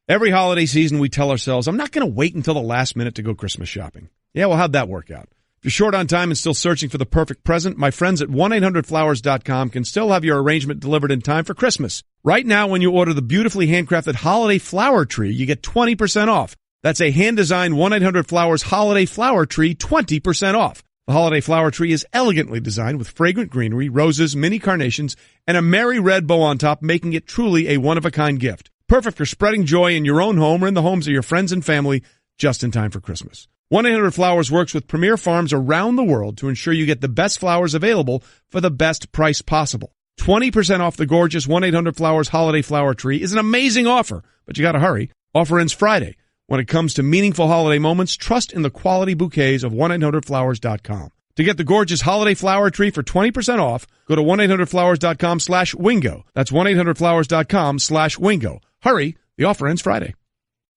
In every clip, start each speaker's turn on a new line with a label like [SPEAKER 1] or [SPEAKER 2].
[SPEAKER 1] Every holiday season, we tell ourselves, I'm not going to wait until the last minute to go Christmas shopping. Yeah, well, how'd that work out? If you're short on time and still searching for the perfect present, my friends at 1-800-Flowers.com can still have your arrangement delivered in time for Christmas. Right now, when you order the beautifully handcrafted holiday flower tree, you get 20% off. That's a hand-designed 1-800-Flowers holiday flower tree, 20% off. The holiday flower tree is elegantly designed with fragrant greenery, roses, mini carnations, and a merry red bow on top, making it truly a one-of-a-kind gift. Perfect for spreading joy in your own home or in the homes of your friends and family just in time for Christmas. 1-800-Flowers works with premier farms around the world to ensure you get the best flowers available for the best price possible. 20% off the gorgeous 1-800-Flowers holiday flower tree is an amazing offer, but you got to hurry. Offer ends Friday. When it comes to meaningful holiday moments, trust in the quality bouquets of 1-800-Flowers.com. To get the gorgeous holiday flower tree for 20% off, go to 1-800-Flowers.com/Wingo. That's 1-800-Flowers.com/Wingo. Hurry, the offer ends Friday.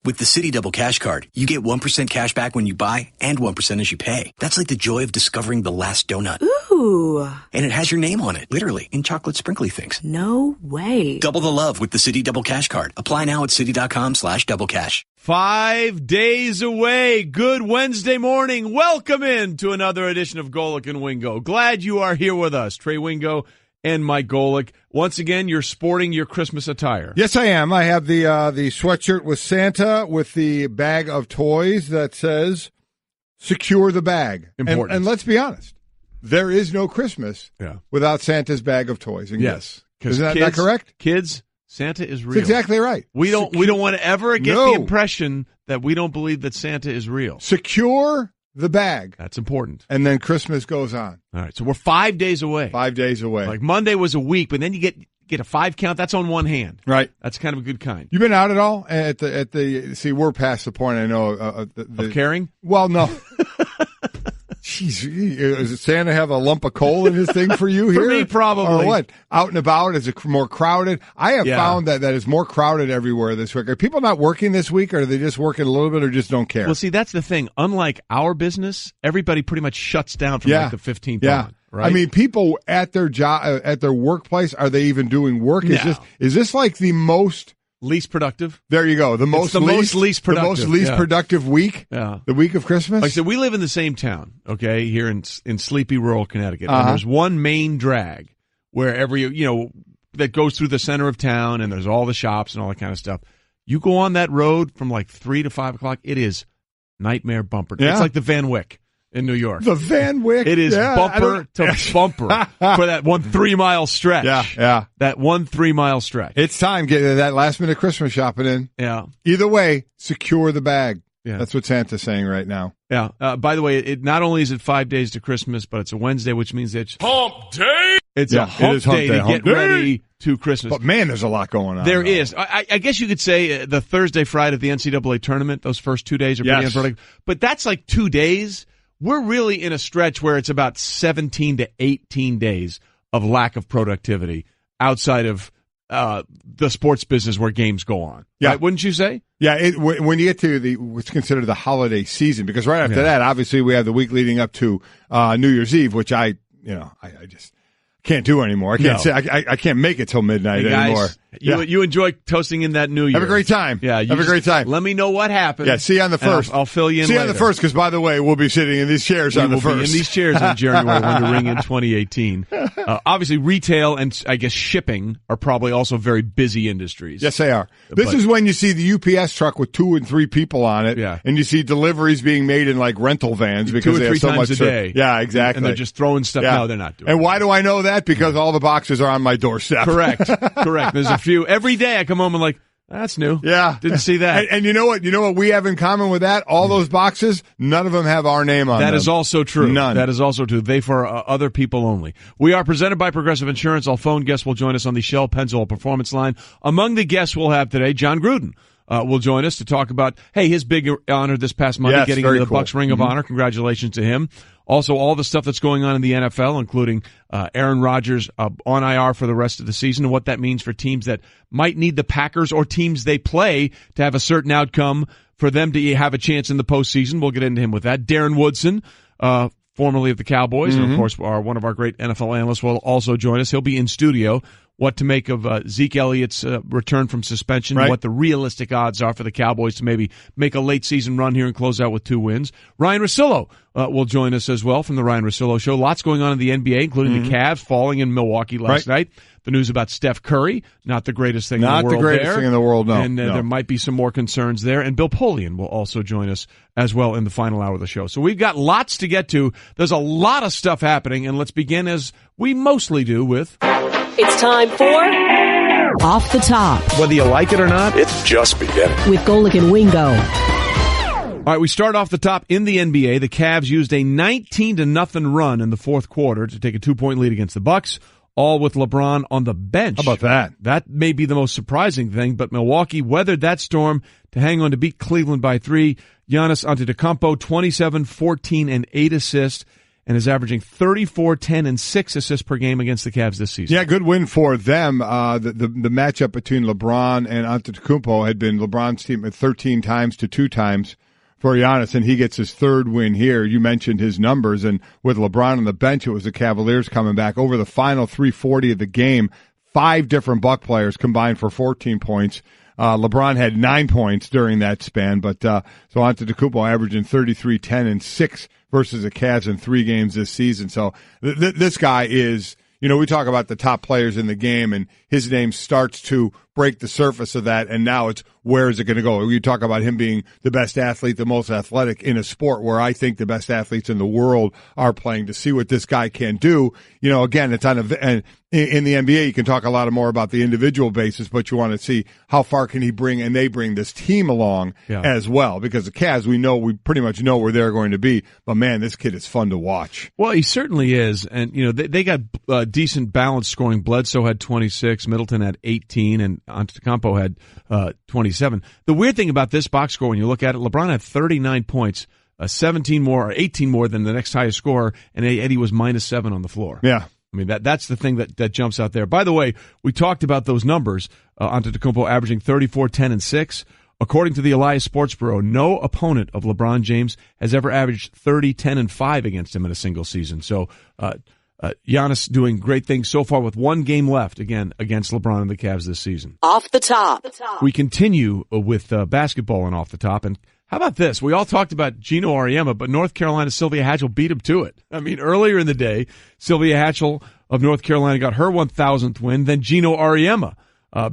[SPEAKER 2] With the Citi Double Cash Card, you get 1% cash back when you buy and 1% as you pay. That's like the joy of discovering the last donut.
[SPEAKER 3] Ooh.
[SPEAKER 2] And it has your name on it, literally, in chocolate sprinkly things.
[SPEAKER 3] No way.
[SPEAKER 2] Double the love with the Citi Double Cash Card. Apply now at Citi.com/doublecash.
[SPEAKER 1] 5 days away. Good Wednesday morning. Welcome in to another edition of Golic and Wingo. Glad you are here with us. Trey Wingo and Mike Golic. Once again, you're sporting your Christmas attire.
[SPEAKER 4] Yes, I am. I have the sweatshirt with Santa with the bag of toys that says, secure the bag.
[SPEAKER 1] Important.
[SPEAKER 4] And let's be honest, there is no Christmas without Santa's bag of toys and gifts. Isn't that correct?
[SPEAKER 1] Kids, Santa is real.
[SPEAKER 4] That's exactly right.
[SPEAKER 1] We don't want to ever get the impression that we don't believe that Santa is real.
[SPEAKER 4] Secure the bag.
[SPEAKER 1] That's important.
[SPEAKER 4] And then Christmas goes on.
[SPEAKER 1] All right, so we're 5 days away.
[SPEAKER 4] 5 days away.
[SPEAKER 1] Like Monday was a week, but then you get a 5 count. That's on one hand.
[SPEAKER 4] Right.
[SPEAKER 1] That's kind of a good kind.
[SPEAKER 4] You been out at all at the? See, we're past the point. I know
[SPEAKER 1] of caring.
[SPEAKER 4] Well, no. Jeez, does Santa have a lump of coal in his thing for you here?
[SPEAKER 1] For me, probably.
[SPEAKER 4] Or what? Out and about, is it more crowded? I have found that it's more crowded everywhere this week. Are people not working this week, or are they just working a little bit, or just don't care?
[SPEAKER 1] Well, see, that's the thing. Unlike our business, everybody pretty much shuts down from like the 15th on. Right?
[SPEAKER 4] I mean, people at their job, at their workplace, are they even doing work?
[SPEAKER 1] No.
[SPEAKER 4] Is this like the most
[SPEAKER 1] least productive?
[SPEAKER 4] There you go. The most least productive week.
[SPEAKER 1] Yeah.
[SPEAKER 4] The week of Christmas.
[SPEAKER 1] Like I said, we live in the same town, okay, here in sleepy rural Connecticut. And there's one main drag where that goes through the center of town, and there's all the shops and all that kind of stuff. You go on that road from like 3 to 5 o'clock, it is nightmare bumper.
[SPEAKER 4] Yeah.
[SPEAKER 1] It's like the Van Wyck in New York.
[SPEAKER 4] The Van Wyck.
[SPEAKER 1] It is bumper to bumper for that 1 3-mile stretch.
[SPEAKER 4] Yeah.
[SPEAKER 1] That 1 3-mile stretch.
[SPEAKER 4] It's time. Get that last minute Christmas shopping in.
[SPEAKER 1] Yeah.
[SPEAKER 4] Either way, secure the bag.
[SPEAKER 1] Yeah.
[SPEAKER 4] That's what Santa's saying right now.
[SPEAKER 1] Yeah. By the way, it not only is it 5 days to Christmas, but it's a Wednesday, which means it's hump day. It's a hump day to get ready to Christmas.
[SPEAKER 4] But man, there's a lot going on.
[SPEAKER 1] There is. I guess you could say the Thursday, Friday of the NCAA tournament, those first 2 days are pretty unproductive. But that's like 2 days. We're really in a stretch where it's about 17 to 18 days of lack of productivity outside of the sports business where games go on.
[SPEAKER 4] Yeah.
[SPEAKER 1] Right? Wouldn't you say?
[SPEAKER 4] Yeah. When you get to what's considered the holiday season, because right after that, obviously, we have the week leading up to New Year's Eve, which I just can't do anymore. I can't say I can't make it till midnight anymore.
[SPEAKER 1] You enjoy toasting in that New Year.
[SPEAKER 4] Have a great time.
[SPEAKER 1] Yeah,
[SPEAKER 4] have a great time.
[SPEAKER 1] Let me know what happened.
[SPEAKER 4] Yeah, see you on the 1st.
[SPEAKER 1] I'll fill you in.
[SPEAKER 4] See you
[SPEAKER 1] later.
[SPEAKER 4] on the 1st, because by the way, we'll be sitting in these chairs on the 1st.
[SPEAKER 1] We'll be in these chairs on January 1 to ring in 2018. Obviously, retail and I guess shipping are probably also very busy industries.
[SPEAKER 4] Yes, they are. This is when you see the UPS truck with 2 and 3 people on it, and you see deliveries being made in like rental vans because
[SPEAKER 1] 2 or 3
[SPEAKER 4] they have so
[SPEAKER 1] times
[SPEAKER 4] much
[SPEAKER 1] a day.
[SPEAKER 4] Yeah, exactly.
[SPEAKER 1] And they're just throwing stuff. No, they're not doing.
[SPEAKER 4] And why do I know that? Because all the boxes are on my doorstep.
[SPEAKER 1] Correct. There's a few every day. I come home and like, that's new.
[SPEAKER 4] Yeah.
[SPEAKER 1] Didn't see that.
[SPEAKER 4] And you know what? You know what we have in common with that? All those boxes, none of them have our name on them.
[SPEAKER 1] That is also true.
[SPEAKER 4] None.
[SPEAKER 1] That is also true. They for other people only. We are presented by Progressive Insurance. All phone guests will join us on the Shell Pennzoil Performance Line. Among the guests we'll have today, John Gruden will join us to talk about, his big honor this past Monday, getting into the Bucs Ring of Honor. Congratulations to him. Also, all the stuff that's going on in the NFL, including Aaron Rodgers on IR for the rest of the season, and what that means for teams that might need the Packers or teams they play to have a certain outcome for them to have a chance in the postseason. We'll get into him with that. Darren Woodson, formerly of the Cowboys, and of course one of our great NFL analysts, will also join us. He'll be in studio what to make of Zeke Elliott's return from suspension,
[SPEAKER 4] right.
[SPEAKER 1] what the realistic odds are for the Cowboys to maybe make a late-season run here and close out with 2 wins. Ryan Russillo will join us as well from the Ryan Russillo Show. Lots going on in the NBA, including the Cavs falling in Milwaukee last night. The news about Steph Curry, not the greatest thing in the world.
[SPEAKER 4] Not the greatest thing in the world, no.
[SPEAKER 1] And there might be some more concerns there. And Bill Polian will also join us as well in the final hour of the show. So we've got lots to get to. There's a lot of stuff happening, and let's begin as we mostly do with...
[SPEAKER 3] It's time for Off the Top.
[SPEAKER 1] Whether you like it or not,
[SPEAKER 5] it's just beginning.
[SPEAKER 3] With Golic and Wingo.
[SPEAKER 1] All right, we start off the top in the NBA. The Cavs used a 19-0 run in the fourth quarter to take a 2-point lead against the Bucks, all with LeBron on the bench.
[SPEAKER 4] How about that?
[SPEAKER 1] That may be the most surprising thing, but Milwaukee weathered that storm to hang on to beat Cleveland by 3. Giannis Antetokounmpo, 27, 14, and 8 assists, and is averaging 34, 10, and 6 assists per game against the Cavs this season.
[SPEAKER 4] Yeah, good win for them. The matchup between LeBron and Antetokounmpo had been LeBron's team at 13 times to 2 times for Giannis, and he gets his 3rd win here. You mentioned his numbers, and with LeBron on the bench, it was the Cavaliers coming back. Over the final 340 of the game, 5 different Buck players combined for 14 points. LeBron had 9 points during that span, but so Antetokounmpo averaging 33, 10, and 6 versus the Cavs in 3 games this season. So this guy is, we talk about the top players in the game, and his name starts to break the surface of that, and now it's where is it going to go? You talk about him being the best athlete, the most athletic in a sport where I think the best athletes in the world are playing. To see what this guy can do, again, it's in the NBA, you can talk a lot more about the individual basis, but you want to see how far can he bring, and they bring this team along as well. Because the Cavs, we pretty much know where they're going to be, but man, this kid is fun to watch.
[SPEAKER 1] Well, he certainly is, and they got decent balance scoring. Bledsoe had 26, Middleton had 18, and Antetokounmpo had 27. The weird thing about this box score, when you look at it, LeBron had 39 points, 17 more or 18 more than the next highest scorer, and Eddie was -7 on the floor.
[SPEAKER 4] Yeah.
[SPEAKER 1] I mean, that's the thing that jumps out there. By the way, we talked about those numbers. Antetokounmpo averaging 34, 10, and 6. According to the Elias Sports Bureau, no opponent of LeBron James has ever averaged 30, 10, and 5 against him in a single season. So Giannis doing great things so far with 1 game left, again, against LeBron and the Cavs this season.
[SPEAKER 3] Off the Top.
[SPEAKER 1] We continue with basketball and Off the Top. And how about this? We all talked about Gino Auriemma, but North Carolina's Sylvia Hatchell beat him to it. I mean, earlier in the day, Sylvia Hatchell of North Carolina got her 1,000th win. Then Gino Auriemma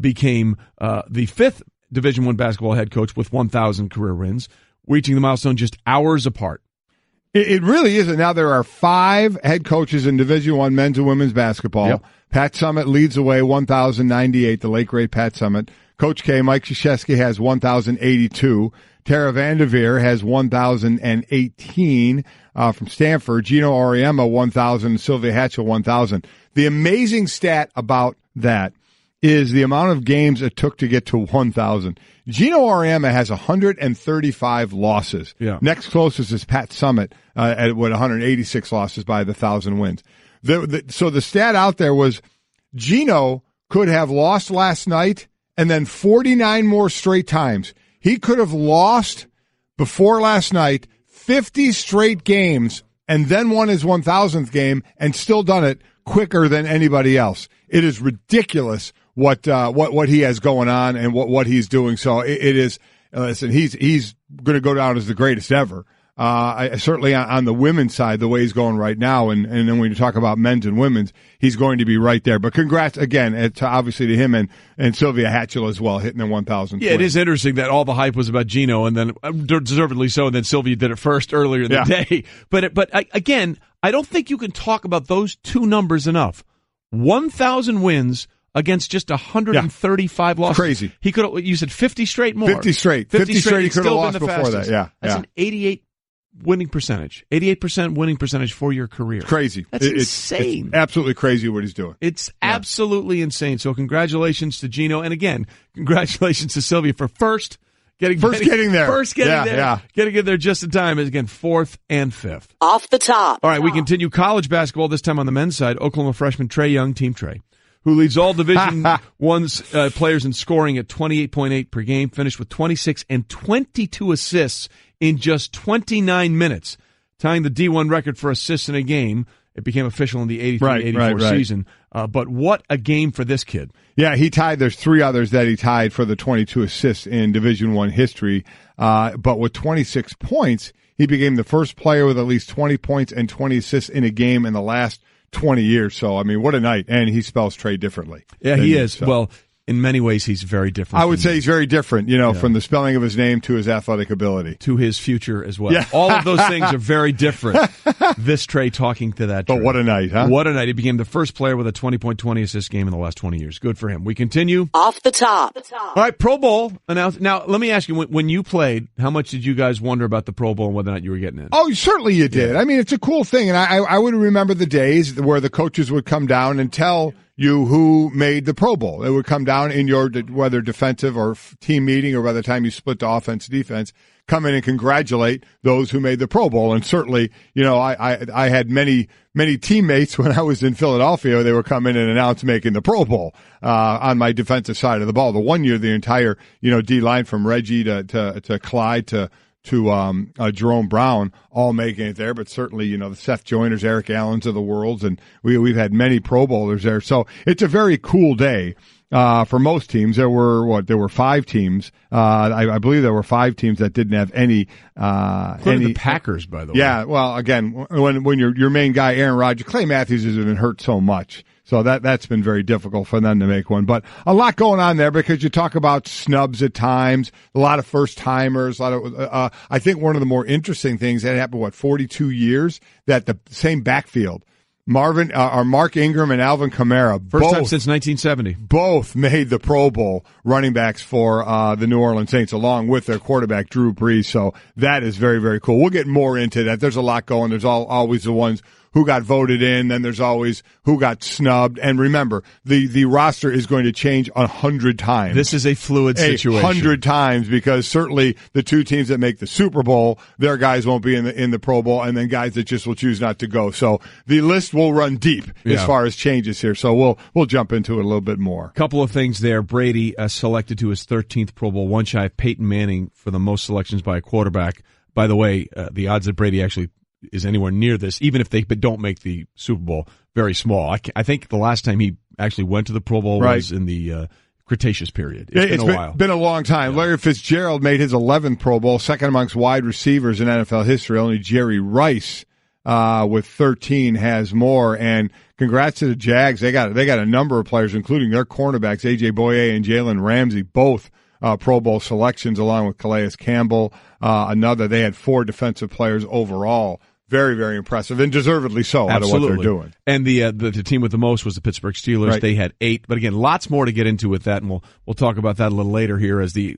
[SPEAKER 1] became the 5th Division I basketball head coach with 1,000 career wins, reaching the milestone just hours apart.
[SPEAKER 4] It really isn't. Now there are 5 head coaches in Division I men's and women's basketball. Yep. Pat Summitt leads the way, 1,098, the late great Pat Summitt. Coach K, Mike Krzyzewski, has 1,082. Tara Vanderveer has 1,018 from Stanford. Gino Auriemma, 1,000. Sylvia Hatchell, 1,000. The amazing stat about that is the amount of games it took to get to 1,000. Gino Auriemma has 135 losses.
[SPEAKER 1] Yeah.
[SPEAKER 4] Next closest is Pat Summitt at 186 losses by the 1,000 wins. So the stat out there was Gino could have lost last night and then 49 more straight times. He could have lost before last night 50 straight games and then won his 1,000th game and still done it quicker than anybody else. It is ridiculous what he has going on and what he's doing. So it is. Listen, he's going to go down as the greatest ever. Certainly on the women's side, the way he's going right now, and then when you talk about men's and women's, he's going to be right there. But congrats again, obviously to him and Sylvia Hatchell as well, hitting their 1,000.
[SPEAKER 1] Yeah, it is interesting that all the hype was about Gino, and then deservedly so, and then Sylvia did it first earlier in the day. But again, I don't think you can talk about those 2 numbers enough. 1,000 wins against just 135 losses.
[SPEAKER 4] Crazy.
[SPEAKER 1] He could have, you said 50 straight more.
[SPEAKER 4] 50 straight. 50 straight he could have lost before
[SPEAKER 1] fastest.
[SPEAKER 4] that. Yeah.
[SPEAKER 1] That's an 88 winning percentage. 88% winning percentage for your career.
[SPEAKER 4] Crazy.
[SPEAKER 1] That's insane.
[SPEAKER 4] It's absolutely crazy what he's doing.
[SPEAKER 1] It's absolutely insane. So congratulations to Gino. And again, congratulations to Sylvia for getting there. Getting in there just in time is, again, 4th and 5th.
[SPEAKER 3] Off the Top.
[SPEAKER 1] All right, we continue college basketball, this time on the men's side. Oklahoma freshman Trae Young, Team Trae, who leads all Division I's players in scoring at 28.8 per game, finished with 26 and 22 assists in just 29 minutes, tying the D1 record for assists in a game It became official in the 83-84 season. But what a game for this kid.
[SPEAKER 4] Yeah, there's 3 others that he tied for the 22 assists in Division I history. But with 26 points, he became the first player with at least 20 points and 20 assists in a game in the last 20 years. So, I mean, what a night. And he spells Trey differently.
[SPEAKER 1] Yeah, he is. So. Well, in many ways, he's very different.
[SPEAKER 4] I would say he's very different, from the spelling of his name to his athletic ability.
[SPEAKER 1] To his future as well. Yeah. All of those things are very different. This Trey talking to that Trey.
[SPEAKER 4] But what a night, huh?
[SPEAKER 1] What a night. He became the first player with a 20-point, 20-assist game in the last 20 years. Good for him. We continue.
[SPEAKER 3] Off the top.
[SPEAKER 1] All right, Pro Bowl announced. Now, let me ask you, when you played, how much did you guys wonder about the Pro Bowl and whether or not you were getting in?
[SPEAKER 4] Oh, certainly you did. Yeah. I mean, it's a cool thing. And I would remember the days where the coaches would come down and tell you who made the Pro Bowl. It would come down in your, whether defensive or team meeting or by the time you split to offense, defense, come in and congratulate those who made the Pro Bowl. And certainly, I had many teammates when I was in Philadelphia. They would come in and announce making the Pro Bowl, on my defensive side of the ball. The one year, the entire, D line from Reggie to Clyde to Jerome Brown all making it there, but certainly, the Seth Joyners, Eric Allens of the worlds, and we've had many Pro Bowlers there. So it's a very cool day. For most teams, there were 5 teams. I believe there were 5 teams that didn't have any,
[SPEAKER 1] the Packers, by the way.
[SPEAKER 4] Yeah. Well, again, when your main guy, Aaron Rodgers, Clay Matthews has been hurt so much. So that's been very difficult for them to make one. But a lot going on there because you talk about snubs at times, a lot of first-timers, I think one of the more interesting things that happened, 42 years, that the same backfield, Mark Ingram and Alvin Kamara,
[SPEAKER 1] first time since 1970,
[SPEAKER 4] both made the Pro Bowl running backs for the New Orleans Saints, along with their quarterback Drew Brees. So that is very, very cool. We'll get more into that. There's a lot going. There's always the ones who got voted in, then there's always who got snubbed. And remember, the roster is going to change 100 times.
[SPEAKER 1] This is a fluid situation.
[SPEAKER 4] 100 times, because certainly the 2 teams that make the Super Bowl, their guys won't be in the Pro Bowl, and then guys that just will choose not to go. So the list will run deep as far as changes here. So we'll jump into it a little bit more.
[SPEAKER 1] Couple of things there. Brady selected to his 13th Pro Bowl, one shy of Peyton Manning for the most selections by a quarterback. By the way, the odds that Brady actually is anywhere near this, even if they don't make the Super Bowl, very small. I think the last time he actually went to the Pro Bowl was in the Cretaceous period. It's been a while.
[SPEAKER 4] Been a long time. Yeah. Larry Fitzgerald made his 11th Pro Bowl, second amongst wide receivers in NFL history. Only Jerry Rice with 13 has more. And congrats to the Jags. They got a number of players, including their cornerbacks, A.J. Boye and Jalen Ramsey, both Pro Bowl selections, along with Calais Campbell. They had 4 defensive players overall. Very, very impressive, and deservedly so. Out of what they're doing.
[SPEAKER 1] And the team with the most was the Pittsburgh Steelers. Right. They had 8, but again, lots more to get into with that, and we'll talk about that a little later here as the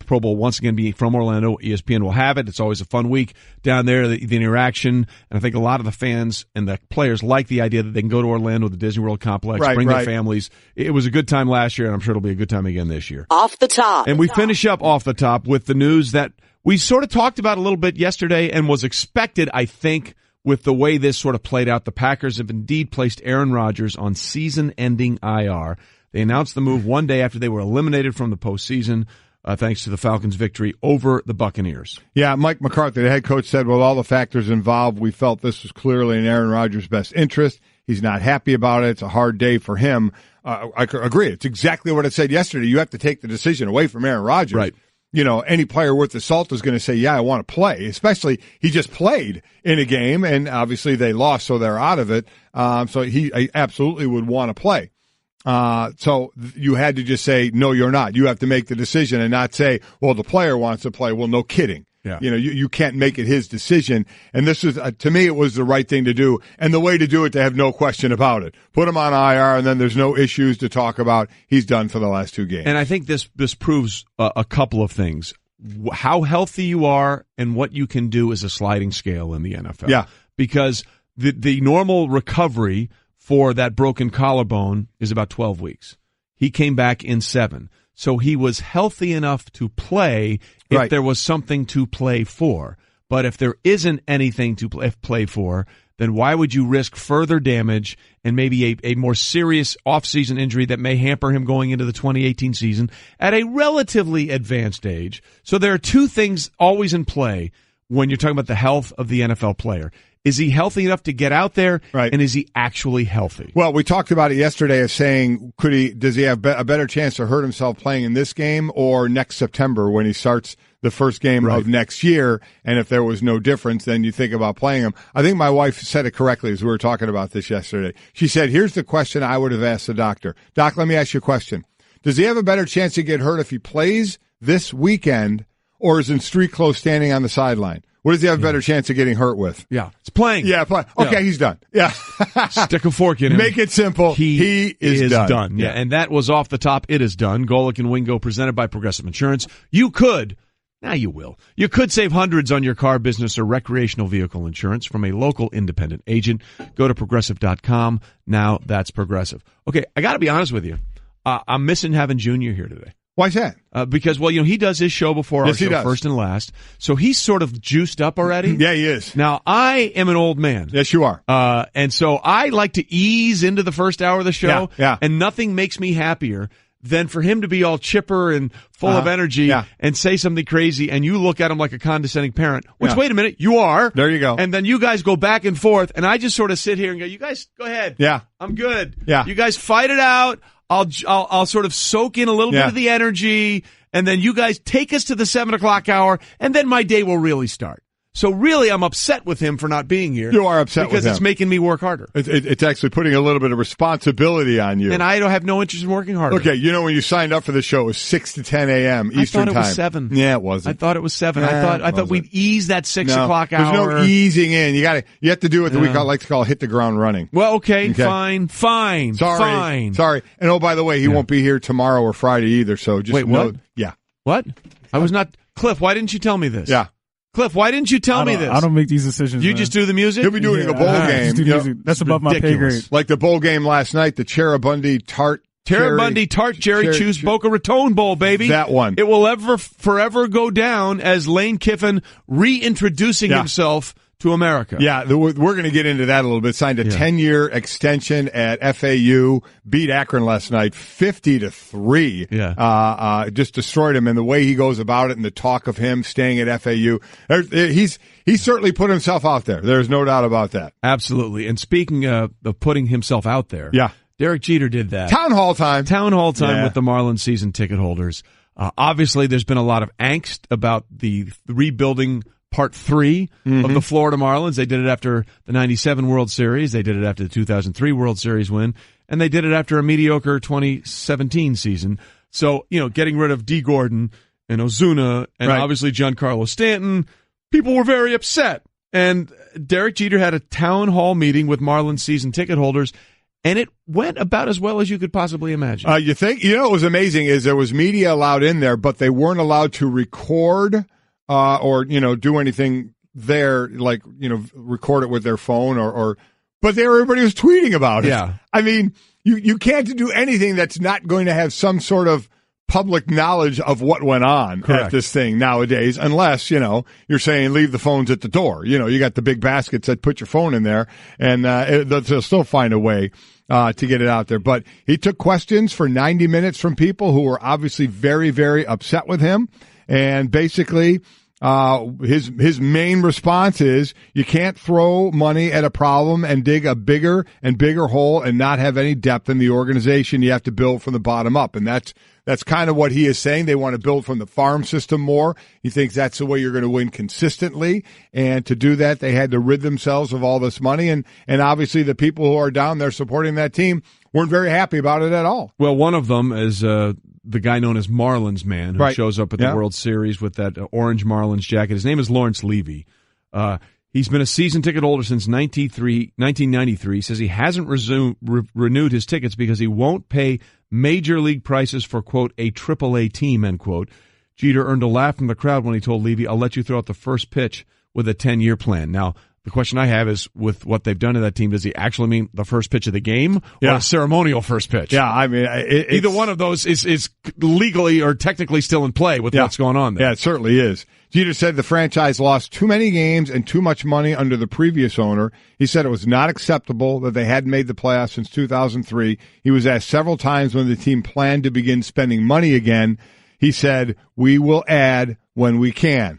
[SPEAKER 1] Pro Bowl once again being from Orlando. ESPN will have it. It's always a fun week down there, the interaction, and I think a lot of the fans and the players like the idea that they can go to Orlando, the Disney World complex, bring their families. It was a good time last year, and I'm sure it'll be a good time again this year.
[SPEAKER 3] Off the top.
[SPEAKER 1] And we finish up off the top with the news that we sort of talked about a little bit yesterday and was expected, I think, with the way this sort of played out. The Packers have indeed placed Aaron Rodgers on season-ending IR. They announced the move one day after they were eliminated from the postseason, thanks to the Falcons' victory over the Buccaneers.
[SPEAKER 4] Yeah, Mike McCarthy, the head coach, said, with all the factors involved, we felt this was clearly in Aaron Rodgers' best interest. He's not happy about it. It's a hard day for him. I agree. It's exactly what I said yesterday. You have to take the decision away from Aaron Rodgers.
[SPEAKER 1] Right.
[SPEAKER 4] Any player worth the salt is going to say, yeah, I want to play, especially he just played in a game, and obviously they lost, so they're out of it. So he absolutely would want to play. So you had to just say, no, you're not. You have to make the decision and not say, well, the player wants to play. Well, no kidding.
[SPEAKER 1] Yeah.
[SPEAKER 4] You can't make it his decision. And this was, to me, it was the right thing to do. And the way to do it, to have no question about it. Put him on IR, and then there's no issues to talk about. He's done for the last 2 games.
[SPEAKER 1] And I think this proves a couple of things. How healthy you are and what you can do is a sliding scale in the NFL.
[SPEAKER 4] Yeah.
[SPEAKER 1] Because the normal recovery for that broken collarbone is about 12 weeks. He came back in 7. So he was healthy enough to play if there was something to play for. But if there isn't anything to play for, then why would you risk further damage and maybe a more serious offseason injury that may hamper him going into the 2018 season at a relatively advanced age? So there are 2 things always in play when you're talking about the health of the NFL player. Is he healthy enough to get out there?
[SPEAKER 4] Right.
[SPEAKER 1] And is he actually healthy?
[SPEAKER 4] Well, we talked about it yesterday of saying, does he have a better chance to hurt himself playing in this game or next September when he starts the first game of next year? And if there was no difference, then you think about playing him. I think my wife said it correctly as we were talking about this yesterday. She said, here's the question I would have asked the doctor. Doc, let me ask you a question. Does he have a better chance to get hurt if he plays this weekend or is in street clothes standing on the sideline? What does he have a better chance of getting hurt with?
[SPEAKER 1] Yeah, it's playing.
[SPEAKER 4] Yeah, playing. Okay, he's done. Yeah.
[SPEAKER 1] Stick a fork in him.
[SPEAKER 4] Make it simple. He is done.
[SPEAKER 1] Yeah, and that was Off the Top. It is done. Golic and Wingo presented by Progressive Insurance. You could save hundreds on your car, business, or recreational vehicle insurance from a local independent agent. Go to Progressive.com. Now that's Progressive. Okay, I got to be honest with you. I'm missing having Junior here today.
[SPEAKER 4] Why's that?
[SPEAKER 1] Because, he does his show before our show, First and Last. So he's sort of juiced up already.
[SPEAKER 4] Yeah, he is.
[SPEAKER 1] Now, I am an old man.
[SPEAKER 4] Yes, you are.
[SPEAKER 1] And so I like to ease into the first hour of the show.
[SPEAKER 4] Yeah.
[SPEAKER 1] And nothing makes me happier than for him to be all chipper and full of energy and say something crazy, and you look at him like a condescending parent, which, wait a minute, you are.
[SPEAKER 4] There you go.
[SPEAKER 1] And then you guys go back and forth, and I just sort of sit here and go, you guys, go ahead.
[SPEAKER 4] Yeah.
[SPEAKER 1] I'm good.
[SPEAKER 4] Yeah.
[SPEAKER 1] You guys fight it out. I'll sort of soak in a little bit of the energy, and then you guys take us to the 7 o'clock hour, and then my day will really start. So really, I'm upset with him for not being here.
[SPEAKER 4] You are upset with him.
[SPEAKER 1] Because it's making me work harder.
[SPEAKER 4] It's actually putting a little bit of responsibility on you.
[SPEAKER 1] And I don't have no interest in working harder.
[SPEAKER 4] Okay, when you signed up for the show, it was 6 to 10 a.m. Eastern time.
[SPEAKER 1] I thought it was 7.
[SPEAKER 4] Yeah, it wasn't.
[SPEAKER 1] I thought it was 7. I thought we'd ease that 6 o'clock hour.
[SPEAKER 4] There's no easing in. You have to do what we like to call hit the ground running.
[SPEAKER 1] Well, okay. Fine.
[SPEAKER 4] Sorry. And oh, by the way, he won't be here tomorrow or Friday either. So just
[SPEAKER 1] wait, what?
[SPEAKER 4] Yeah.
[SPEAKER 1] What? I was not. Cliff, why didn't you tell me this?
[SPEAKER 4] Yeah.
[SPEAKER 1] Cliff, why didn't you tell me this?
[SPEAKER 5] I don't make these decisions.
[SPEAKER 1] You just do the music?
[SPEAKER 4] He'll be doing a bowl game.
[SPEAKER 5] That's above my pay grade.
[SPEAKER 4] Like the bowl game last night, the Cherubundi Tart
[SPEAKER 1] Jerry Chews Boca Raton Bowl, baby.
[SPEAKER 4] That one.
[SPEAKER 1] It will forever go down as Lane Kiffin reintroducing himself to America.
[SPEAKER 4] Yeah, we're going to get into that a little bit. Signed a 10-year extension at FAU. Beat Akron last night 50-3.
[SPEAKER 1] Yeah.
[SPEAKER 4] Just destroyed him. And the way he goes about it and the talk of him staying at FAU, he's certainly put himself out there. There's no doubt about that.
[SPEAKER 1] Absolutely. And speaking of putting himself out there, Derek Jeter did that.
[SPEAKER 4] Town hall time
[SPEAKER 1] with the Marlins season ticket holders. Obviously, there's been a lot of angst about the rebuilding Part 3 of the Florida Marlins. They did it after the 97 World Series. They did it after the 2003 World Series win. And they did it after a mediocre 2017 season. So, getting rid of D. Gordon and Ozuna and obviously Giancarlo Stanton, people were very upset. And Derek Jeter had a town hall meeting with Marlins season ticket holders, and it went about as well as you could possibly imagine.
[SPEAKER 4] You think? What was amazing is there was media allowed in there, but they weren't allowed to record or do anything there, like record it with their phone but everybody was tweeting about it.
[SPEAKER 1] Yeah,
[SPEAKER 4] I mean, you can't do anything that's not going to have some sort of public knowledge of what went on at this thing nowadays, unless you're saying leave the phones at the door. You got the big baskets that put your phone in there, and they'll still find a way to get it out there. But he took questions for 90 minutes from people who were obviously very, very upset with him. And basically, his main response is you can't throw money at a problem and dig a bigger and bigger hole and not have any depth in the organization. You have to build from the bottom up. And that's kind of what he is saying. They want to build from the farm system more. He thinks that's the way you're going to win consistently. And to do that, they had to rid themselves of all this money. And obviously the people who are down there supporting that team weren't very happy about it at all.
[SPEAKER 1] Well, one of them is the guy known as Marlins Man, who shows up at the World Series with that orange Marlins jacket. His name is Lawrence Levy. He's been a season ticket holder since 1993. He says he hasn't renewed his tickets because he won't pay major league prices for, quote, a AAA team, end quote. Jeter earned a laugh from the crowd when he told Levy, I'll let you throw out the first pitch with a 10-year plan. Now, the question I have is, with what they've done to that team, does he actually mean the first pitch of the game or a ceremonial first pitch?
[SPEAKER 4] Yeah, I mean,
[SPEAKER 1] either one of those is legally or technically still in play with what's going on there.
[SPEAKER 4] Yeah, it certainly is. Jeter said the franchise lost too many games and too much money under the previous owner. He said it was not acceptable that they hadn't made the playoffs since 2003. He was asked several times when the team planned to begin spending money again. He said, we will add when we can.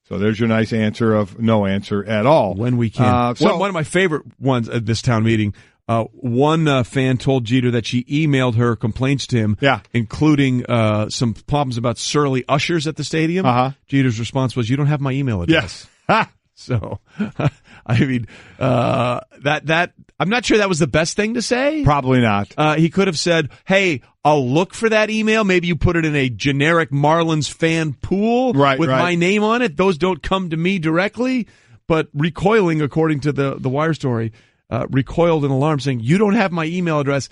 [SPEAKER 4] So there's your nice answer of no answer at all.
[SPEAKER 1] When we can. One of my favorite ones at this town meeting, one fan told Jeter that she emailed her complaints to him, including some problems about surly ushers at the stadium. Jeter's response was, "You don't have my email address."
[SPEAKER 4] Yes.
[SPEAKER 1] So, I mean, that I'm not sure that was the best thing to say.
[SPEAKER 4] Probably not.
[SPEAKER 1] He could have said, "Hey, I'll look for that email. Maybe you put it in a generic Marlins fan pool with my name on it. Those don't come to me directly." But recoiling, according to the Wire story, recoiled in alarm, saying, "You don't have my email address."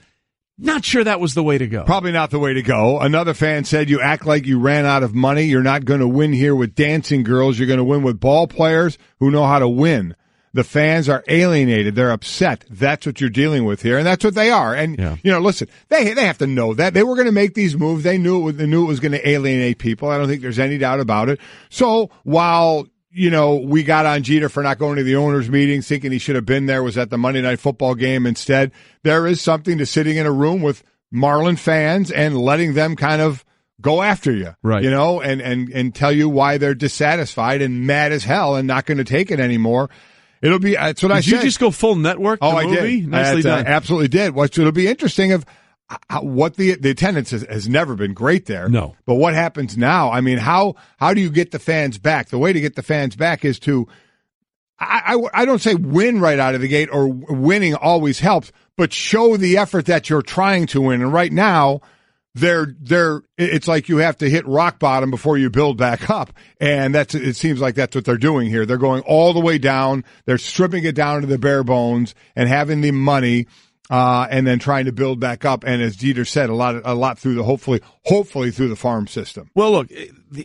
[SPEAKER 1] Not sure that was the way to go.
[SPEAKER 4] Probably not the way to go. Another fan said, "You act like you ran out of money. You're not going to win here with dancing girls. You're going to win with ball players who know how to win. The fans are alienated. They're upset. That's what you're dealing with here." And that's what they are. And, listen, they have to know that. They were going to make these moves. They knew it was going to alienate people. I don't think there's any doubt about it. So while we got on Jeter for not going to the owners' meetings, thinking he should have been there, was at the Monday Night Football game instead. There is something to sitting in a room with Marlin fans and letting them kind of go after you,
[SPEAKER 1] right?
[SPEAKER 4] And tell you why they're dissatisfied and mad as hell and not going to take it anymore. It'll be, that's what I said.
[SPEAKER 1] Did you just go full network?
[SPEAKER 4] I
[SPEAKER 1] movie?
[SPEAKER 4] did.
[SPEAKER 1] Nicely done.
[SPEAKER 4] Absolutely did. It'll be interesting of what the attendance has never been great there.
[SPEAKER 1] No.
[SPEAKER 4] But what happens now? I mean, how do you get the fans back? The way to get the fans back is to, I don't say win right out of the gate, or winning always helps, but show the effort that you're trying to win. And right now, it's like you have to hit rock bottom before you build back up. And it seems like that's what they're doing here. They're going all the way down. They're stripping it down to the bare bones and having the money, and then trying to build back up. And as Jeter said, a lot through the, hopefully through the farm system.
[SPEAKER 1] Well, look,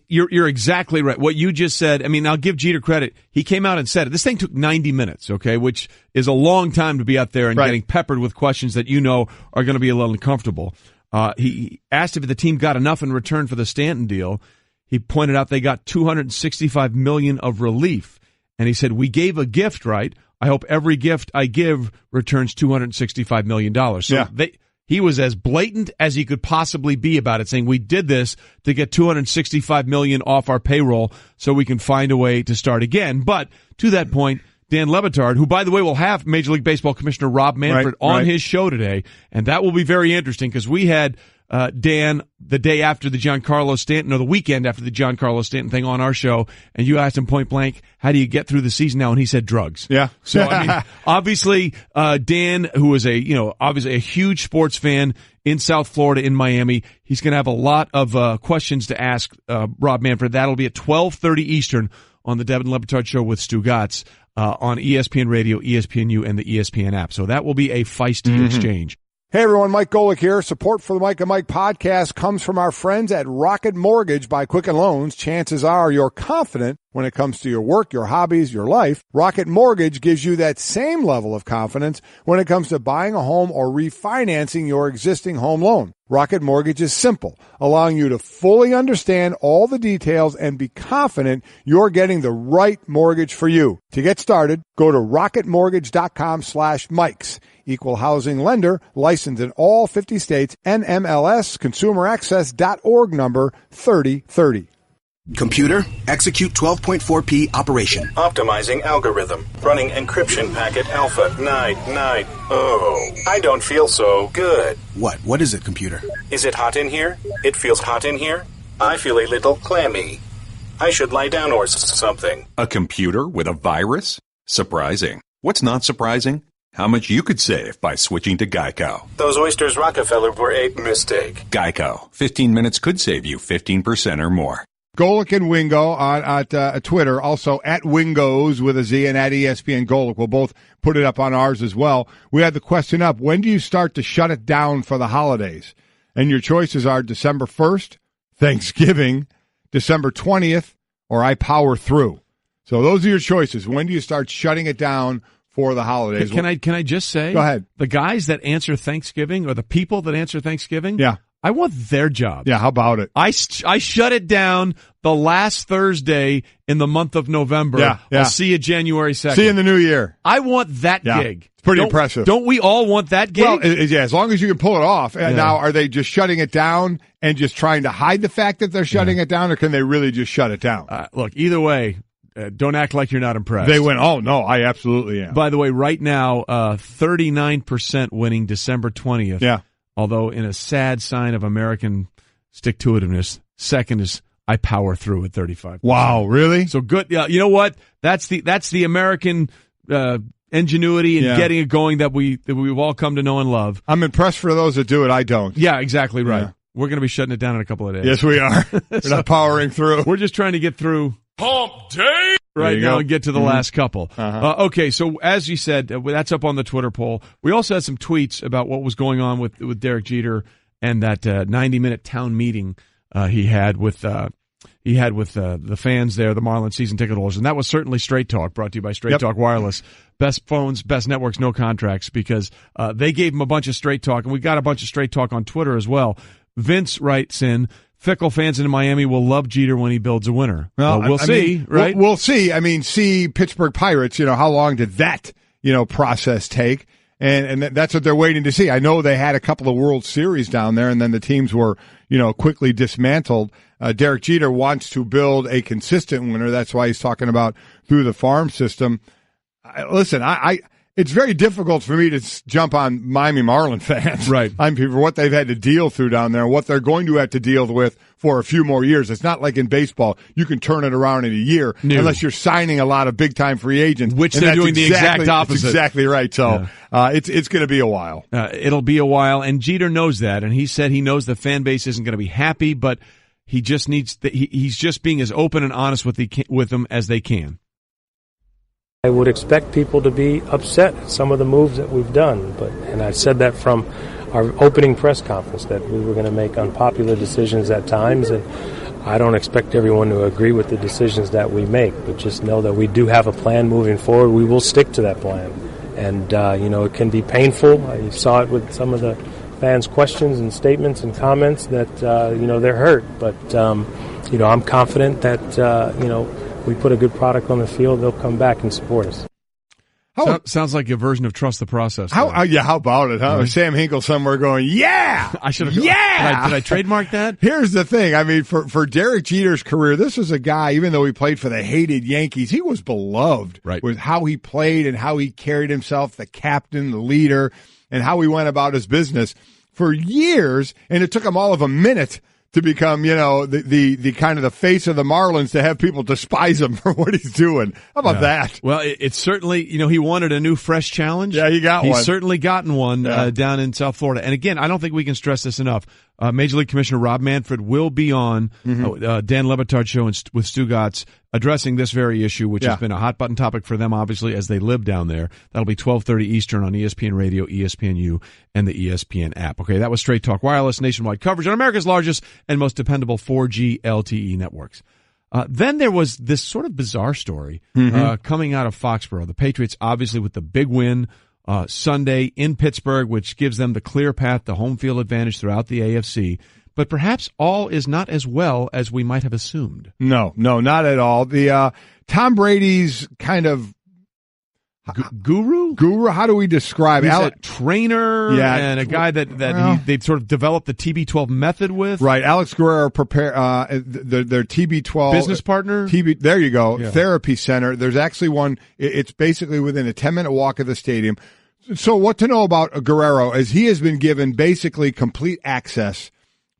[SPEAKER 1] you're exactly right. What you just said, I mean, I'll give Jeter credit. He came out and said it. This thing took 90 minutes, okay, which is a long time to be out there and getting peppered with questions that are going to be a little uncomfortable. He asked if the team got enough in return for the Stanton deal. He pointed out they got $265 million of relief. And he said, "We gave a gift, right? I hope every gift I give returns $265 million. So he was as blatant as he could possibly be about it, saying we did this to get $265 million off our payroll so we can find a way to start again. But to that point, Dan Le Batard, who, by the way, will have Major League Baseball Commissioner Rob Manfred on his show today, and that will be very interesting because we had Dan the day after the Giancarlo Stanton, or the weekend after the Giancarlo Stanton thing on our show, and you asked him point blank, how do you get through the season now? And he said drugs.
[SPEAKER 4] Yeah.
[SPEAKER 1] So, I mean, obviously, Dan, who is obviously a huge sports fan in South Florida, in Miami, he's going to have a lot of questions to ask Rob Manfred. That'll be at 12:30 Eastern on the Devin Le Batard Show with Stu Gatz on ESPN Radio, ESPNU, and the ESPN app. So that will be a feisty exchange.
[SPEAKER 5] Hey everyone, Mike Golic here. Support for the Mike and Mike podcast comes from our friends at Rocket Mortgage by Quicken Loans. Chances are you're confident when it comes to your work, your hobbies, your life. Rocket Mortgage gives you that same level of confidence when it comes to buying a home or refinancing your existing home loan. Rocket Mortgage is simple, allowing you to fully understand all the details and be confident you're getting the right mortgage for you. To get started, go to rocketmortgage.com/Mikes. Equal housing lender, licensed in all 50 states, NMLS, consumeraccess.org number 3030.
[SPEAKER 2] Computer, execute 12.4p operation.
[SPEAKER 6] Optimizing algorithm. Running encryption packet alpha. Night. Oh, I don't feel so good.
[SPEAKER 2] What is it, computer?
[SPEAKER 6] Is it hot in here? It feels hot in here. I feel a little clammy. I should lie down or something.
[SPEAKER 7] A computer with a virus? Surprising. What's not surprising? How much you could save by switching to Geico.
[SPEAKER 6] Those oysters Rockefeller were a mistake.
[SPEAKER 7] Geico. 15 minutes could save you 15% or more.
[SPEAKER 4] Golic and Wingo on Twitter, also at Wingos with a Z, and at ESPN Golic. We'll both put it up on ours as well. We had the question up, when do you start to shut it down for the holidays? And your choices are December 1st, Thanksgiving, December 20th, or I power through. So those are your choices. When do you start shutting it down for the holidays?
[SPEAKER 1] Can I just say?
[SPEAKER 4] Go ahead.
[SPEAKER 1] The guys that answer Thanksgiving, or the people that answer Thanksgiving, I want their job.
[SPEAKER 4] Yeah, how about it?
[SPEAKER 1] I shut it down the last Thursday in the month of November.
[SPEAKER 4] Yeah.
[SPEAKER 1] I'll see you January 2nd.
[SPEAKER 4] See you in the new year.
[SPEAKER 1] I want that gig.
[SPEAKER 4] It's pretty impressive.
[SPEAKER 1] Don't we all want that gig?
[SPEAKER 4] Well, as long as you can pull it off. Now, are they just shutting it down and just trying to hide the fact that they're shutting it down, or can they really just shut it down?
[SPEAKER 1] Look, either way, Don't act like you're not impressed.
[SPEAKER 4] They went, oh, no, I absolutely am.
[SPEAKER 1] By the way, right now, 39% winning December 20th.
[SPEAKER 4] Yeah.
[SPEAKER 1] Although in a sad sign of American stick-to-itiveness, second is I power through at 35%.
[SPEAKER 4] Wow, really?
[SPEAKER 1] So good. Yeah, you know what? That's the American ingenuity and getting it going that we've all come to know and love.
[SPEAKER 4] I'm impressed for those that do it. I don't.
[SPEAKER 1] Yeah, exactly right.
[SPEAKER 4] Yeah.
[SPEAKER 1] We're going to be shutting it down in a couple of days.
[SPEAKER 4] Yes, we are. We're not powering through.
[SPEAKER 1] We're just trying to get through Hump Day right now and get to the last couple. Okay, so as you said, that's up on the Twitter poll. We also had some tweets about what was going on with Derek Jeter and that 90-minute town meeting he had with the fans there, the Marlins season ticket holders, and that was certainly Straight Talk, brought to you by Straight Talk Wireless. Best phones, best networks, no contracts, because they gave him a bunch of Straight Talk, and we got a bunch of Straight Talk on Twitter as well. Vince writes in, fickle fans in Miami will love Jeter when he builds a winner. Well, we'll see, right?
[SPEAKER 4] We'll see. I mean, see Pittsburgh Pirates, how long did that, process take? And that's what they're waiting to see. I know they had a couple of World Series down there, and then the teams were, quickly dismantled. Derek Jeter wants to build a consistent winner. That's why he's talking about through the farm system. Listen, it's very difficult for me to jump on Miami Marlin fans.
[SPEAKER 1] Right.
[SPEAKER 4] For what they've had to deal through down there and what they're going to have to deal with for a few more years. It's not like in baseball, you can turn it around in a year unless you're signing a lot of big-time free agents.
[SPEAKER 1] Which they're doing the exact opposite.
[SPEAKER 4] That's exactly right. So it's going to be a while.
[SPEAKER 1] It'll be a while, and Jeter knows that, and he said he knows the fan base isn't going to be happy, but he just needs he's just being as open and honest with them as they can.
[SPEAKER 8] I would expect people to be upset at some of the moves that we've done, and I said that from our opening press conference, that we were going to make unpopular decisions at times, and I don't expect everyone to agree with the decisions that we make, but just know that we do have a plan moving forward. We will stick to that plan, and it can be painful. You saw it with some of the fans' questions and statements and comments that they're hurt, but I'm confident that we put a good product on the field, they'll come back and support us.
[SPEAKER 1] Sounds like a version of Trust the Process.
[SPEAKER 4] How about it, huh? Right. Sam Hinkle somewhere going, yeah!
[SPEAKER 1] I should have.
[SPEAKER 4] Yeah!
[SPEAKER 1] Did I trademark that?
[SPEAKER 4] Here's the thing. I mean, for Derek Jeter's career, this was a guy, even though he played for the hated Yankees, he was beloved with how he played and how he carried himself, the captain, the leader, and how he went about his business for years, and it took him all of a minute to become, the kind of the face of the Marlins, to have people despise him for what he's doing. How about that?
[SPEAKER 1] Well, it's certainly, he wanted a new, fresh challenge.
[SPEAKER 4] Yeah, he got one.
[SPEAKER 1] He's certainly gotten one down in South Florida. And again, I don't think we can stress this enough. Major League Commissioner Rob Manfred will be on Dan Le Batard's show with Stu Gatz addressing this very issue, which has been a hot button topic for them, obviously, as they live down there. That'll be 12:30 Eastern on ESPN Radio, ESPNU, and the ESPN app. Okay, that was Straight Talk Wireless, nationwide coverage on America's largest and most dependable 4G LTE networks. Then there was this sort of bizarre story coming out of Foxborough. The Patriots, obviously, with the big win Sunday in Pittsburgh, which gives them the clear path to home field advantage throughout the AFC. But perhaps all is not as well as we might have assumed.
[SPEAKER 4] No, not at all. The Tom Brady's kind of
[SPEAKER 1] guru?
[SPEAKER 4] How do we describe
[SPEAKER 1] He's a trainer and a guy that they've sort of developed the TB12 method with.
[SPEAKER 4] Right. Alex Guerrero their TB12
[SPEAKER 1] business partner.
[SPEAKER 4] There you go. Yeah. Therapy center. There's actually one. It's basically within a 10-minute walk of the stadium. So what to know about Guerrero is he has been given basically complete access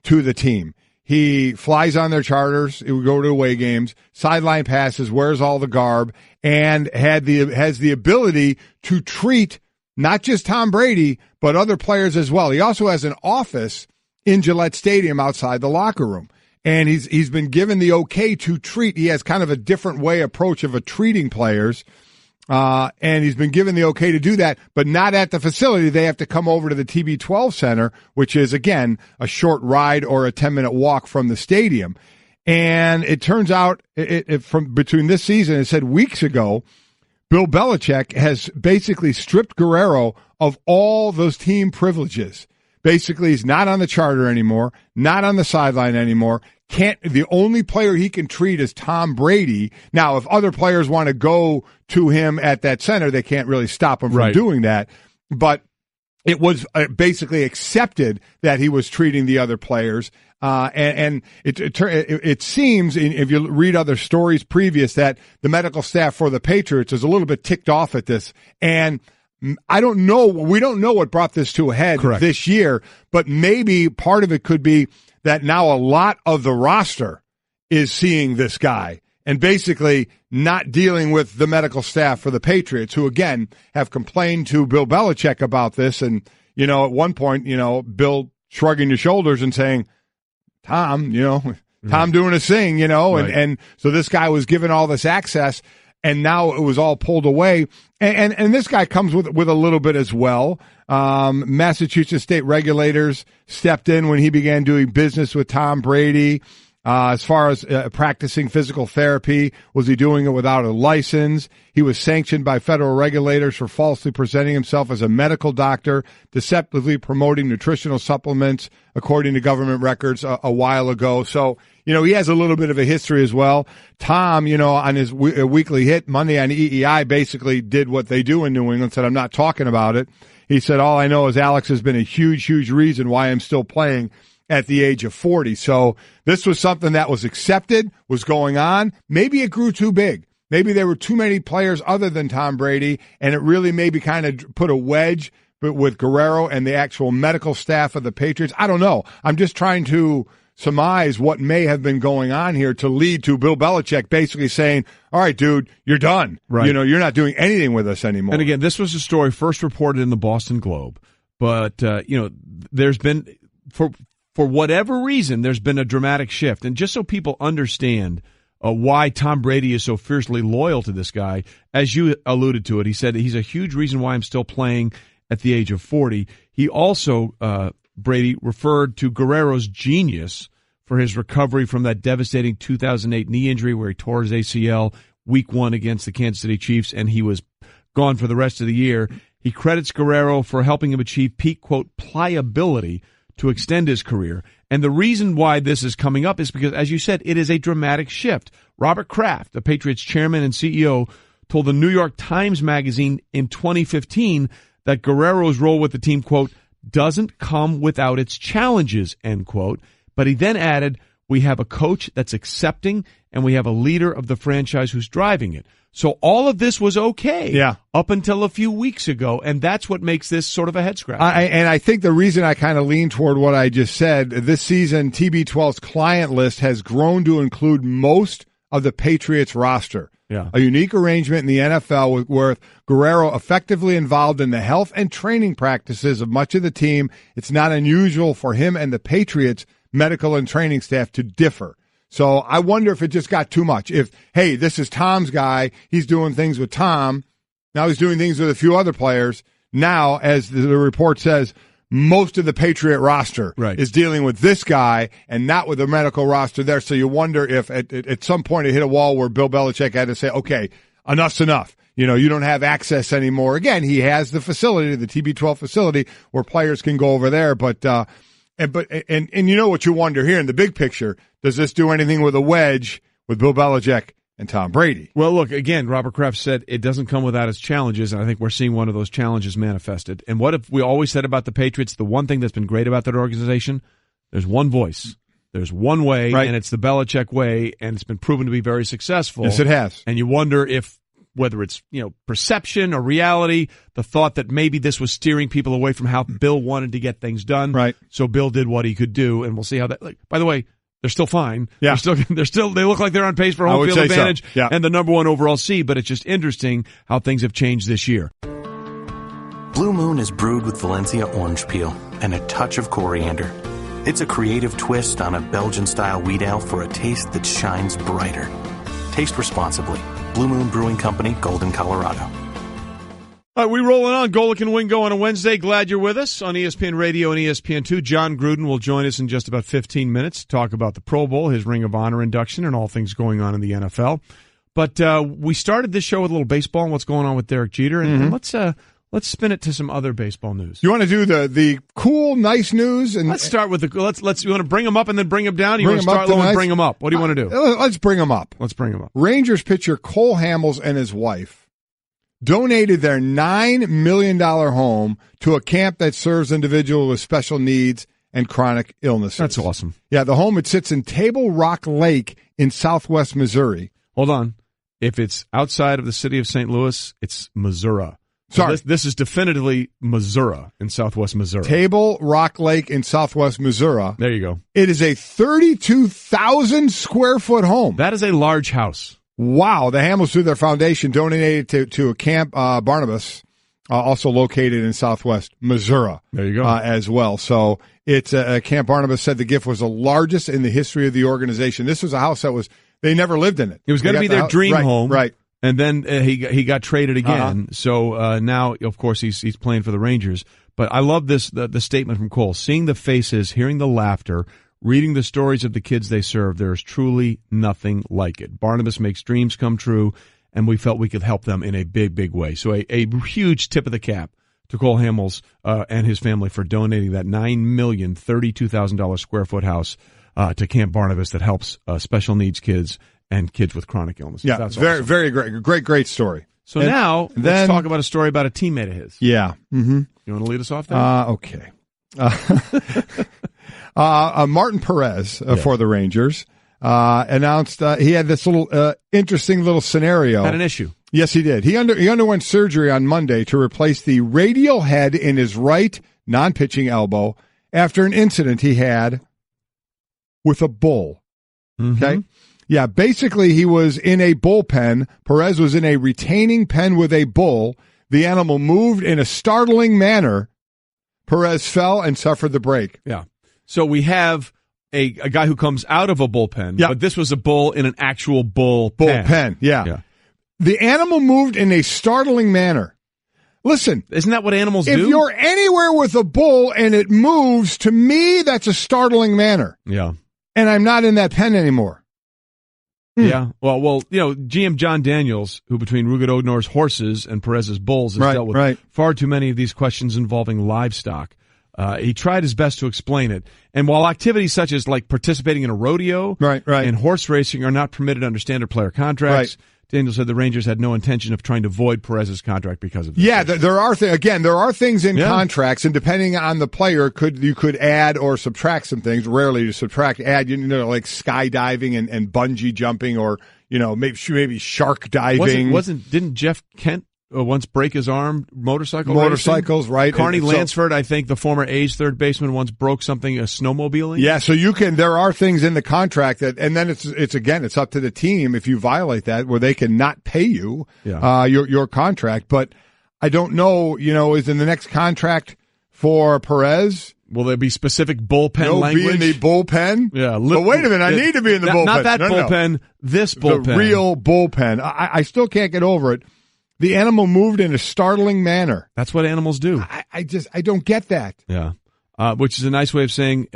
[SPEAKER 4] to the team. He flies on their charters. He would go to away games, sideline passes, wears all the garb, and has the ability to treat not just Tom Brady, but other players as well. He also has an office in Gillette Stadium outside the locker room. And he's been given the okay to treat. He has kind of a different approach of treating players. And he's been given the okay to do that, but not at the facility. They have to come over to the TB12 Center, which is, again, a short ride or a 10-minute walk from the stadium. And it turns out, from between this season, it said weeks ago, Bill Belichick has basically stripped Guerrero of all those team privileges. Basically, he's not on the charter anymore, not on the sideline anymore. The only player he can treat is Tom Brady. Now, if other players want to go to him at that center, they can't really stop him from doing that. But it was basically accepted that he was treating the other players. And it seems, if you read other stories previous, that the medical staff for the Patriots is a little bit ticked off at this. And I don't know. We don't know what brought this to a head this year, but maybe part of it could be that now a lot of the roster is seeing this guy and basically not dealing with the medical staff for the Patriots, who, again, have complained to Bill Belichick about this. And, at one point, Bill shrugging his shoulders and saying, Tom, Tom doing his thing, and so this guy was given all this access, and now it was all pulled away. And this guy comes with a little bit as well. Massachusetts state regulators stepped in when he began doing business with Tom Brady. As far as practicing physical therapy, was he doing it without a license? He was sanctioned by federal regulators for falsely presenting himself as a medical doctor, deceptively promoting nutritional supplements, according to government records a while ago. So, he has a little bit of a history as well. Tom, on his weekly hit Monday on EEI, basically did what they do in New England, said, I'm not talking about it. He said, all I know is Alex has been a huge, huge reason why I'm still playing at the age of 40. So this was something that was accepted, was going on. Maybe it grew too big. Maybe there were too many players other than Tom Brady, and it really maybe kind of put a wedge with Guerrero and the actual medical staff of the Patriots. I don't know. I'm just trying to surmise what may have been going on here to lead to Bill Belichick basically saying, all right, dude, you're done.
[SPEAKER 1] Right.
[SPEAKER 4] You're not doing anything with us anymore.
[SPEAKER 1] And again, this was a story first reported in the Boston Globe, but, there's been, for whatever reason, there's been a dramatic shift. And just so people understand why Tom Brady is so fiercely loyal to this guy, as you alluded to it, he said he's a huge reason why I'm still playing at the age of 40. He also, Brady, referred to Guerrero's genius for his recovery from that devastating 2008 knee injury where he tore his ACL week 1 against the Kansas City Chiefs, and he was gone for the rest of the year. He credits Guerrero for helping him achieve peak, quote, pliability to extend his career. And the reason why this is coming up is because, as you said, it is a dramatic shift. Robert Kraft, the Patriots chairman and CEO, told the New York Times Magazine in 2015 that Guerrero's role with the team, quote, doesn't come without its challenges, end quote. But he then added, we have a coach that's accepting and we have a leader of the franchise who's driving it. So all of this was okay up until a few weeks ago, and that's what makes this sort of a head-scratcher.
[SPEAKER 4] And I think the reason I kind of lean toward what I just said, this season TB12's client list has grown to include most of the Patriots roster.
[SPEAKER 1] Yeah.
[SPEAKER 4] A unique arrangement in the NFL with Guerrero effectively involved in the health and training practices of much of the team. It's not unusual for him and the Patriots medical and training staff to differ. So I wonder if it just got too much. If, hey, this is Tom's guy, he's doing things with Tom, now he's doing things with a few other players. Now, as the report says, most of the Patriot roster is dealing with this guy and not with the medical roster there. So you wonder if at some point it hit a wall where Bill Belichick had to say, okay, enough's enough. You don't have access anymore. Again, he has the facility, the TB12 facility, where players can go over there. But you know what you wonder here in the big picture, does this do anything with a wedge with Bill Belichick and Tom Brady?
[SPEAKER 1] Well, look, again, Robert Kraft said it doesn't come without its challenges, and I think we're seeing one of those challenges manifested. And what if we always said about the Patriots, the one thing that's been great about that organization, there's one voice, there's one way, and it's the Belichick way, and it's been proven to be very successful.
[SPEAKER 4] Yes, it has.
[SPEAKER 1] And you wonder if, whether it's perception or reality, the thought that maybe this was steering people away from how Bill wanted to get things done.
[SPEAKER 4] Right.
[SPEAKER 1] So Bill did what he could do, and we'll see how that. By the way, they're still fine.
[SPEAKER 4] Yeah.
[SPEAKER 1] They look like they're on pace for home field advantage and the number 1 overall seed. But it's just interesting how things have changed this year.
[SPEAKER 2] Blue Moon is brewed with Valencia orange peel and a touch of coriander. It's a creative twist on a Belgian-style wheat ale for a taste that shines brighter. Taste responsibly. Blue Moon Brewing Company, Golden, Colorado.
[SPEAKER 1] All right, we rolling on Golic and Wingo on a Wednesday. Glad you're with us on ESPN Radio and ESPN2. John Gruden will join us in just about 15 minutes to talk about the Pro Bowl, his Ring of Honor induction, and all things going on in the NFL. But we started this show with a little baseball and what's going on with Derek Jeter, and let's spin it to some other baseball news.
[SPEAKER 4] You want to do the cool, nice news? And
[SPEAKER 1] let's start with let's. You want to bring them up and then bring them down? You want to start low and bring them up? What do you want to do?
[SPEAKER 4] Let's bring them up.
[SPEAKER 1] Let's bring them up.
[SPEAKER 4] Rangers pitcher Cole Hamels and his wife
[SPEAKER 5] donated their $9 million home to a camp that serves individuals with special needs and chronic illnesses.
[SPEAKER 1] That's awesome.
[SPEAKER 5] Yeah, the home, it sits in Table Rock Lake in southwest Missouri.
[SPEAKER 1] Hold on. If it's outside of the city of St. Louis, it's Missouri.
[SPEAKER 5] Sorry.
[SPEAKER 1] This is definitively Missouri in southwest Missouri.
[SPEAKER 5] Table Rock Lake in southwest Missouri.
[SPEAKER 1] There you go.
[SPEAKER 5] It is a 32,000 square foot home.
[SPEAKER 1] That is a large house.
[SPEAKER 5] Wow. The Hamels, through their foundation, donated to a Camp Barnabas, also located in southwest Missouri.
[SPEAKER 1] There you go.
[SPEAKER 5] As well. So it's Camp Barnabas said the gift was the largest in the history of the organization. This was a house that they never lived in it.
[SPEAKER 1] It was going to be their dream home.
[SPEAKER 5] Right.
[SPEAKER 1] And then he got traded again. So now, of course, he's playing for the Rangers. But I love this the statement from Cole. Seeing the faces, hearing the laughter, reading the stories of the kids they serve, there is truly nothing like it. Barnabas makes dreams come true, and we felt we could help them in a big, big way. So a huge tip of the cap to Cole Hamels and his family for donating that $9,032,000 square foot house to Camp Barnabas that helps special needs kids and kids with chronic illnesses.
[SPEAKER 5] Yeah,
[SPEAKER 1] that's
[SPEAKER 5] very,
[SPEAKER 1] awesome.
[SPEAKER 5] very great story.
[SPEAKER 1] So now let's talk about a story about a teammate of his.
[SPEAKER 5] Yeah. Mm-hmm.
[SPEAKER 1] You want to lead us off there?
[SPEAKER 5] Okay. Martin Perez for the Rangers announced he had this little interesting little scenario.
[SPEAKER 1] Had an issue.
[SPEAKER 5] Yes, he did. He underwent surgery on Monday to replace the radial head in his right non-pitching elbow after an incident he had with a bull.
[SPEAKER 1] Mm-hmm.
[SPEAKER 5] Okay. Yeah, basically he was in a bullpen. Perez was in a retaining pen with a bull. The animal moved in a startling manner. Perez fell and suffered the break.
[SPEAKER 1] Yeah. So we have a guy who comes out of a bullpen, but this was a bull in an actual bullpen.
[SPEAKER 5] Yeah. The animal moved in a startling manner. Listen.
[SPEAKER 1] Isn't that what animals do?
[SPEAKER 5] If you're anywhere with a bull and it moves, to me, that's a startling manner.
[SPEAKER 1] Yeah.
[SPEAKER 5] And I'm not in that pen anymore.
[SPEAKER 1] Yeah. Well, GM John Daniels, who between Rugged Odnor's horses and Perez's bulls has dealt with far too many of these questions involving livestock. He tried his best to explain it. And while activities such as like participating in a rodeo and horse racing are not permitted under standard player contracts, Daniels said the Rangers had no intention of trying to void Perez's contract because of this. Yeah,
[SPEAKER 5] there are things in contracts, and depending on the player, you could add or subtract some things. Rarely to subtract, add, like skydiving and bungee jumping, or maybe shark diving.
[SPEAKER 1] Didn't Jeff Kent once break his arm
[SPEAKER 5] motorcycles racing? Right?
[SPEAKER 1] Carney Lansford, I think the former A's third baseman, once broke something snowmobiling.
[SPEAKER 5] Yeah, so there are things in the contract and then it's up to the team if you violate that, where they can not pay you your contract. But I don't know, is in the next contract for Perez,
[SPEAKER 1] will there be specific bullpen language?
[SPEAKER 5] Be in the bullpen?
[SPEAKER 1] Yeah.
[SPEAKER 5] But wait a minute, I need to be in the bullpen.
[SPEAKER 1] Not that bullpen, this bullpen.
[SPEAKER 5] The real bullpen. I still can't get over it. The animal moved in a startling manner.
[SPEAKER 1] That's what animals do.
[SPEAKER 5] I don't get that.
[SPEAKER 1] Yeah. Which is a nice way of saying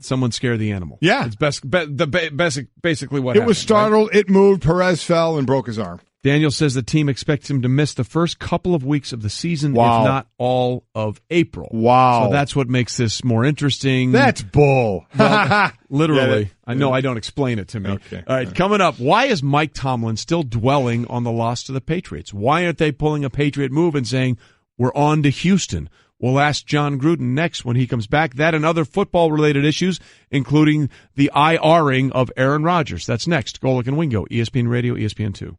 [SPEAKER 1] someone scared the animal.
[SPEAKER 5] Yeah.
[SPEAKER 1] It's basically what
[SPEAKER 5] it
[SPEAKER 1] happened.
[SPEAKER 5] Was startled, it moved, Perez fell and broke his arm.
[SPEAKER 1] Daniel says the team expects him to miss the first couple of weeks of the season, if not all of April.
[SPEAKER 5] Wow.
[SPEAKER 1] So that's what makes this more interesting.
[SPEAKER 5] That's bull.
[SPEAKER 1] Well, literally. I know I don't explain it to me.
[SPEAKER 5] Okay.
[SPEAKER 1] All right, coming up, why is Mike Tomlin still dwelling on the loss to the Patriots? Why aren't they pulling a Patriot move and saying, we're on to Houston? We'll ask John Gruden next when he comes back. That and other football-related issues, including the IRing of Aaron Rodgers. That's next. Golic and Wingo, ESPN Radio, ESPN2.